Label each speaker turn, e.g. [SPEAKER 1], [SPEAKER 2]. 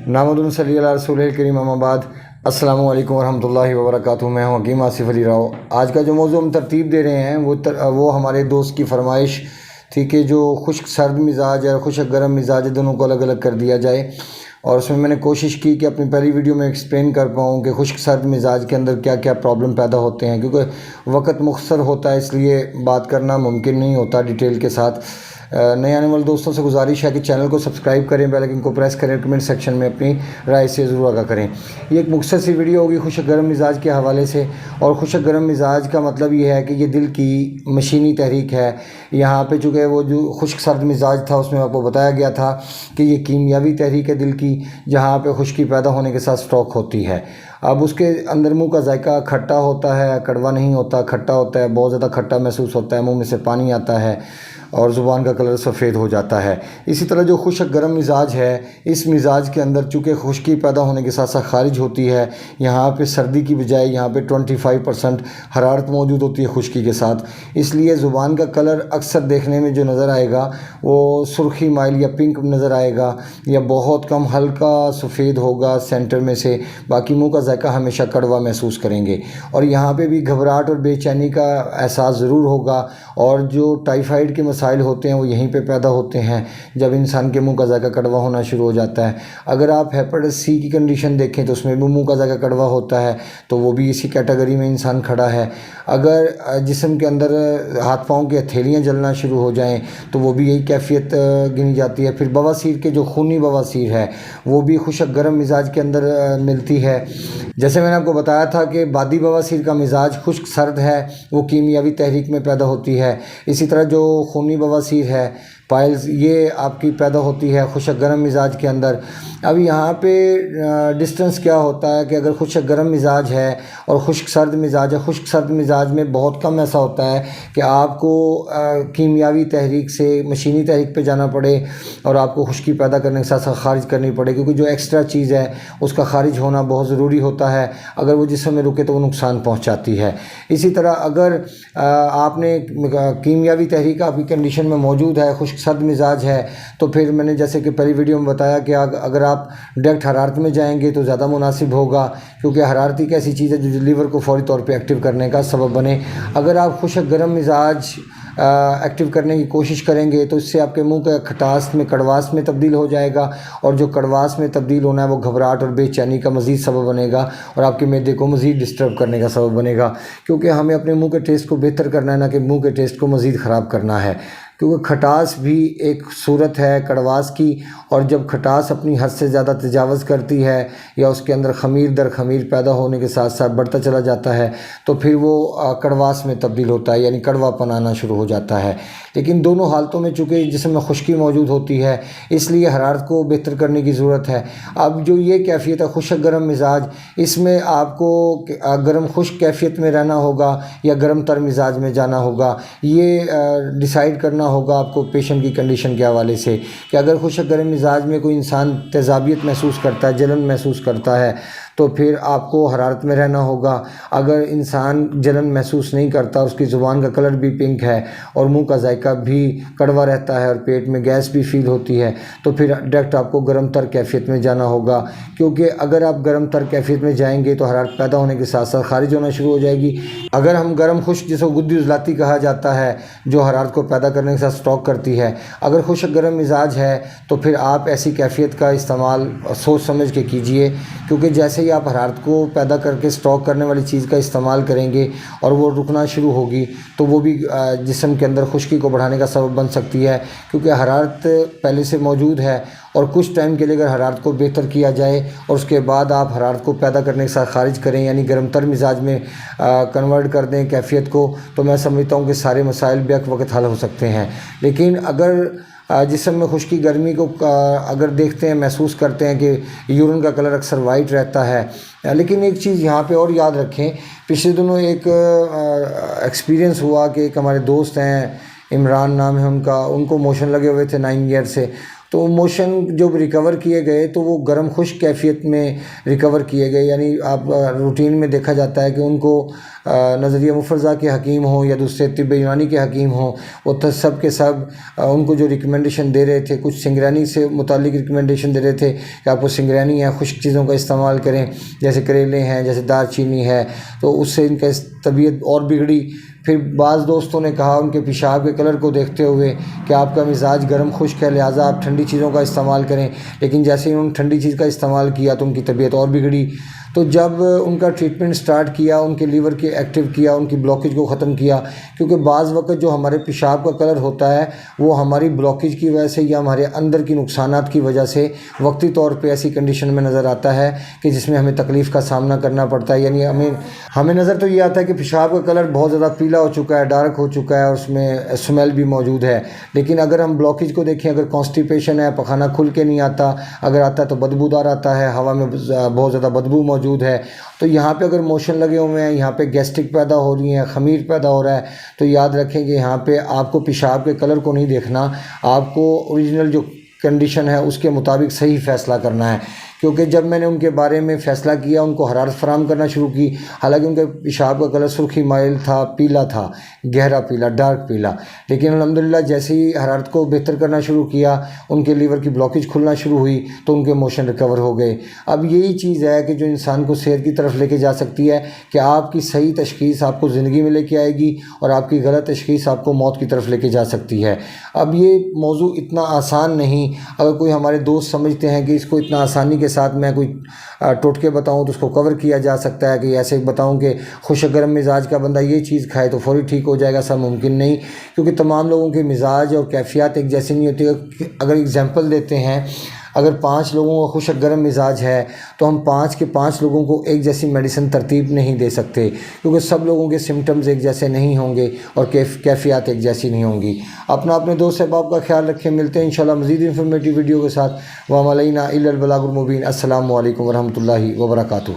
[SPEAKER 1] نحمدہ صلی اللہ رسول کریم اما بعد السلام علیکم ورحمۃ اللہ وبرکاتہ۔ میں ہوں حکیم آصف علی راؤ۔ آج کا جو موضوع ہم ترتیب دے رہے ہیں وہ ہمارے دوست کی فرمائش تھی کہ جو خشک سرد مزاج اور خشک گرم مزاج دونوں کو الگ الگ کر دیا جائے، اور اس میں نے کوشش کی کہ اپنی پہلی ویڈیو میں ایکسپلین کر پاؤں کہ خشک سرد مزاج کے اندر کیا کیا پرابلم پیدا ہوتے ہیں، کیونکہ وقت مختصر ہوتا ہے، اس لیے بات کرنا ممکن نہیں ہوتا ڈیٹیل کے ساتھ۔ نئے آنے والے دوستوں سے گزارش ہے کہ چینل کو سبسکرائب کریں، بیل آئیکن کو پریس کریں، کمنٹ سیکشن میں اپنی رائے سے ضرور آگاہ کریں۔ یہ ایک مختصر سی ویڈیو ہوگی خشک گرم مزاج کے حوالے سے، اور خشک گرم مزاج کا مطلب یہ ہے کہ یہ دل کی مشینی تحریک ہے۔ یہاں پہ چونکہ وہ جو خشک سرد مزاج تھا اس میں آپ کو بتایا گیا تھا کہ یہ کیمیاوی تحریک ہے دل کی، جہاں پہ خشکی پیدا ہونے کے ساتھ سٹروک ہوتی ہے۔ اب اس کے اندر منہ کا ذائقہ کھٹا ہوتا ہے، کڑوا نہیں ہوتا، کھٹا ہوتا ہے، بہت زیادہ کھٹا محسوس ہوتا ہے، منہ میں سے پانی آتا ہے اور زبان کا کلر سفید ہو جاتا ہے۔ اسی طرح جو خشک گرم مزاج ہے، اس مزاج کے اندر چونکہ خشکی پیدا ہونے کے ساتھ ساتھ خارج ہوتی ہے، یہاں پہ سردی کی بجائے یہاں پہ 25% حرارت موجود ہوتی ہے خشکی کے ساتھ، اس لیے زبان کا کلر اکثر دیکھنے میں جو نظر آئے گا وہ سرخی مائل یا پنک نظر آئے گا، یا بہت کم ہلکا سفید ہوگا سینٹر میں سے، باقی منہ کا ذائقہ ہمیشہ کڑوا محسوس کریں گے، اور یہاں پہ بھی گھبراہٹ اور بے چینی کا احساس ضرور ہوگا، اور جو ٹائیفائڈ کے مسائل ہوتے ہیں وہ یہیں پہ پیدا ہوتے ہیں جب انسان کے منہ کا ذائقہ کڑوا ہونا شروع ہو جاتا ہے۔ اگر آپ ہیپاٹائٹس سی کی کنڈیشن دیکھیں تو اس میں بھی منہ کا ذائقہ کڑوا ہوتا ہے، تو وہ بھی اسی کیٹیگری میں انسان کھڑا ہے۔ اگر جسم کے اندر ہاتھ پاؤں کی ہتھیلیاں جلنا شروع ہو جائیں تو وہ بھی یہی کیفیت گنی جاتی ہے۔ پھر بواسیر کے جو خونی بواسیر ہے وہ بھی خشک گرم مزاج کے اندر ملتی ہے۔ جیسے میں نے آپ کو بتایا تھا کہ بادی بواسیر کا مزاج خشک سرد ہے، وہ کیمیاوی تحریک میں پیدا ہوتی ہے۔ اسی طرح جو خونی بواسیر ہے پائلز، یہ آپ کی پیدا ہوتی ہے خشک گرم مزاج کے اندر۔ اب یہاں پہ ڈسٹنس کیا ہوتا ہے کہ اگر خشک گرم مزاج ہے اور خشک سرد مزاج ہے، خشک سرد مزاج میں بہت کم ایسا ہوتا ہے کہ آپ کو کیمیاوی تحریک سے مشینی تحریک پہ جانا پڑے اور آپ کو خشکی پیدا کرنے کے ساتھ ساتھ خارج کرنی پڑے، کیونکہ جو ایکسٹرا چیز ہے اس کا خارج ہونا بہت ضروری ہوتا ہے۔ اگر وہ جسم میں رکے تو وہ نقصان پہنچاتی ہے۔ اسی طرح اگر آپ نے کیمیاوی تحریک آپ کی کنڈیشن میں موجود ہے، خشک سرد مزاج ہے، تو پھر میں نے جیسے کہ پہلی ویڈیو میں بتایا کہ اگر آپ ڈائریکٹ حرارت میں جائیں گے تو زیادہ مناسب ہوگا، کیونکہ حرارت ایک ایسی چیز ہے جو لیور کو فوری طور پہ ایکٹیو کرنے کا سبب بنے۔ اگر آپ خشک گرم مزاج ایکٹیو کرنے کی کوشش کریں گے تو اس سے آپ کے منہ کا کھٹاس میں کڑواس میں تبدیل ہو جائے گا، اور جو کڑواس میں تبدیل ہونا ہے وہ گھبراہٹ اور بے چینی کا مزید سبب بنے گا، اور آپ کے معدے کو مزید ڈسٹرب کرنے کا سبب بنے گا، کیونکہ ہمیں اپنے منہ کے ٹیسٹ کو بہتر کرنا ہے، نہ کہ منہ کے ٹیسٹ کو مزید خراب کرنا ہے۔ کیونکہ کھٹاس بھی ایک صورت ہے کڑواس کی، اور جب کھٹاس اپنی حد سے زیادہ تجاوز کرتی ہے یا اس کے اندر خمیر در خمیر پیدا ہونے کے ساتھ ساتھ بڑھتا چلا جاتا ہے تو پھر وہ کڑواس میں تبدیل ہوتا ہے، یعنی کڑوا پن آنا شروع ہو جاتا ہے۔ لیکن دونوں حالتوں میں چونکہ جسم میں خشکی موجود ہوتی ہے، اس لیے حرارت کو بہتر کرنے کی ضرورت ہے۔ اب جو یہ کیفیت ہے خشک گرم مزاج، اس میں آپ کو گرم خشک کیفیت میں رہنا ہوگا یا گرم تر مزاج میں جانا ہوگا، یہ ڈیسائیڈ کرنا ہوگا آپ کو پیشنٹ کی کنڈیشن کے حوالے سے، کہ اگر خشک گرم مزاج میں کوئی انسان تیزابیت محسوس کرتا ہے، جلن محسوس کرتا ہے، تو پھر آپ کو حرارت میں رہنا ہوگا۔ اگر انسان جلن محسوس نہیں کرتا، اس کی زبان کا کلر بھی پنک ہے اور منہ کا ذائقہ بھی کڑوا رہتا ہے اور پیٹ میں گیس بھی فیل ہوتی ہے، تو پھر ڈائریکٹ آپ کو گرم تر کیفیت میں جانا ہوگا، کیونکہ اگر آپ گرم تر کیفیت میں جائیں گے تو حرارت پیدا ہونے کے ساتھ ساتھ خارج ہونا شروع ہو جائے گی۔ اگر ہم گرم خشک جس کو گدی عضلاتی کہا جاتا ہے، جو حرارت کو پیدا کرنے کے ساتھ سٹروک کرتی ہے، اگر خشک گرم مزاج ہے تو پھر آپ ایسی کیفیت کا استعمال سوچ سمجھ کے کیجئے، کیونکہ جیسے ہی آپ حرارت کو پیدا کر کے سٹروک کرنے والی چیز کا استعمال کریں گے اور وہ رکنا شروع ہوگی تو وہ بھی جسم کے اندر خشکی کو بڑھانے کا سبب بن سکتی ہے، کیونکہ حرارت پہلے سے موجود ہے، اور کچھ ٹائم کے لیے اگر حرارت کو بہتر کیا جائے اور اس کے بعد آپ حرارت کو پیدا کرنے کے ساتھ خارج کریں، یعنی گرم تر مزاج میں کنورٹ کر دیں کیفیت کو، تو میں سمجھتا ہوں کہ سارے مسائل بیک وقت حل ہو سکتے ہیں۔ لیکن اگر جسم میں خشکی گرمی کو اگر دیکھتے ہیں، محسوس کرتے ہیں کہ یورین کا کلر اکثر وائٹ رہتا ہے، لیکن ایک چیز یہاں پہ اور یاد رکھیں، پچھلے دنوں ایک ایکسپیرینس ہوا کہ ایک ہمارے دوست ہیں، عمران نام ہے ان کا، ان کو موشن لگے ہوئے تھے 9 ایئر سے، تو موشن جب ریکور کیے گئے تو وہ گرم خشک کیفیت میں ریکور کیے گئے، یعنی آپ روٹین میں دیکھا جاتا ہے کہ ان کو نظریہ مفرزہ کے حکیم ہوں یا دوسرے طب یونانی کے حکیم ہوں، وہ سب کے سب ان کو جو ریکمنڈیشن دے رہے تھے، کچھ سنگرانی سے متعلق ریکمنڈیشن دے رہے تھے کہ آپ کو سنگرانی ہے، خشک چیزوں کا استعمال کریں، جیسے کریلے ہیں، جیسے دار چینی ہے، تو اس سے ان کا طبیعت اور بگڑی۔ پھر بعض دوستوں نے کہا ان کے پیشاب کے کلر کو دیکھتے ہوئے کہ آپ کا مزاج گرم خشک ہے، لہٰذا آپ ٹھنڈی چیزوں کا استعمال کریں، لیکن جیسے ہی انہوں نے ٹھنڈی چیز کا استعمال کیا تو ان کی طبیعت اور بگڑی۔ تو جب ان کا ٹریٹمنٹ سٹارٹ کیا، ان کے لیور کے ایکٹیو کیا، ان کی بلاکیج کو ختم کیا، کیونکہ بعض وقت جو ہمارے پیشاب کا کلر ہوتا ہے وہ ہماری بلاکیج کی وجہ سے یا ہمارے اندر کی نقصانات کی وجہ سے وقتی طور پہ ایسی کنڈیشن میں نظر آتا ہے کہ جس میں ہمیں تکلیف کا سامنا کرنا پڑتا ہے، یعنی ہمیں نظر تو یہ آتا ہے کہ پیشاب کا کلر بہت زیادہ پیلا ہو چکا ہے، ڈارک ہو چکا ہے، اور اس میں اسمیل بھی موجود ہے، لیکن اگر ہم بلاکیج کو دیکھیں، اگر کانسٹیپیشن ہے، پخانہ کھل کے نہیں آتا، اگر آتا ہے تو بدبودار آتا ہے، ہوا میں بہت زیادہ بدبو موجود ہے، تو یہاں پہ اگر موشن لگے ہوئے ہیں، یہاں پہ گیسٹرک پیدا ہو رہی ہیں، خمیر پیدا ہو رہا ہے، تو یاد رکھیں کہ یہاں پہ آپ کو پیشاب کے کلر کو نہیں دیکھنا، آپ کو اوریجنل جو کنڈیشن ہے اس کے مطابق صحیح فیصلہ کرنا ہے۔ کیونکہ جب میں نے ان کے بارے میں فیصلہ کیا، ان کو حرارت فراہم کرنا شروع کی، حالانکہ ان کے پیشاب کا کلر سرخی مائل تھا، پیلا تھا، گہرا پیلا، ڈارک پیلا، لیکن الحمدللہ جیسے ہی حرارت کو بہتر کرنا شروع کیا، ان کے لیور کی بلاکیج کھلنا شروع ہوئی تو ان کے موشن ریکور ہو گئے۔ اب یہی چیز ہے کہ جو انسان کو صحت کی طرف لے کے جا سکتی ہے کہ آپ کی صحیح تشخیص آپ کو زندگی میں لے کے آئے گی، اور آپ کی غلط تشخیص آپ کو موت کی طرف لے کے جا سکتی ہے۔ اب یہ موضوع اتنا آسان نہیں، اگر کوئی ہمارے دوست سمجھتے ہیں کہ اس کو اتنا آسانی کے ساتھ میں کوئی ٹوٹکے بتاؤں تو اس کو کور کیا جا سکتا ہے، کہ ایسے بتاؤں کہ خشک گرم مزاج کا بندہ یہ چیز کھائے تو فوری ٹھیک ہو جائے گا، سب ممکن نہیں، کیونکہ تمام لوگوں کے مزاج اور کیفیات ایک جیسی نہیں ہوتی۔ اگر اگزامپل دیتے ہیں، اگر 5 لوگوں کا خشک گرم مزاج ہے تو ہم 5 کے 5 لوگوں کو ایک جیسی میڈیسن ترتیب نہیں دے سکتے، کیونکہ سب لوگوں کے سمٹمز ایک جیسے نہیں ہوں گے اور کیفیات ایک جیسی نہیں ہوں گی۔ اپنے دوست احباب کا خیال رکھیں، ملتے ہیں انشاءاللہ مزید انفارمیٹیو ویڈیو کے ساتھ۔ وَمَا عَلَيْنَا إِلَّا الْبَلَاغُ الْمُبِينُ۔ السلام علیکم ورحمۃ اللہ وبرکاتہ۔